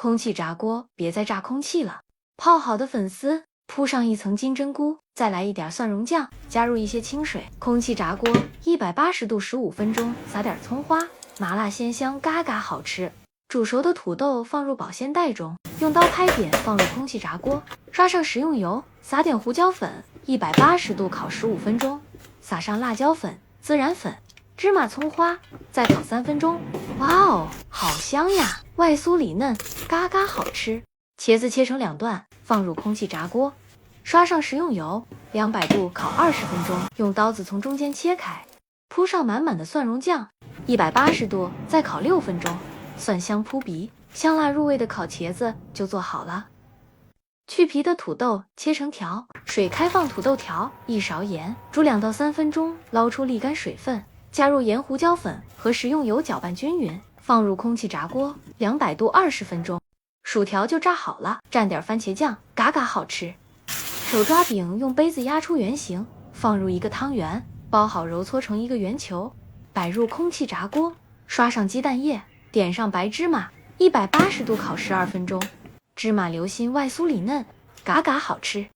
空气炸锅别再炸空气了。泡好的粉丝铺上一层金针菇，再来一点蒜蓉酱，加入一些清水。空气炸锅180度15分钟，撒点葱花，麻辣鲜香，嘎嘎好吃。煮熟的土豆放入保鲜袋中，用刀拍扁，放入空气炸锅，刷上食用油，撒点胡椒粉，180度烤15分钟，撒上辣椒粉、孜然粉、芝麻葱花，再烤3分钟。哇哦，好香呀，外酥里嫩，嘎嘎好吃。茄子切成2段，放入空气炸锅，刷上食用油，200度烤20分钟，用刀子从中间切开，铺上满满的蒜蓉酱，180度再烤6分钟，蒜香扑鼻，香辣入味的烤茄子就做好了。去皮的土豆切成条，水开放土豆条，1勺盐，煮2到3分钟，捞出沥干水分，加入盐、胡椒粉和食用油搅拌均匀，放入空气炸锅，200度20分钟，薯条就炸好了，蘸点番茄酱，嘎嘎好吃。手抓饼用杯子压出圆形，放入一个汤圆，包好揉搓成一个圆球，摆入空气炸锅，刷上鸡蛋液，点上白芝麻，180度烤12分钟，芝麻流心，外酥里嫩，嘎嘎好吃。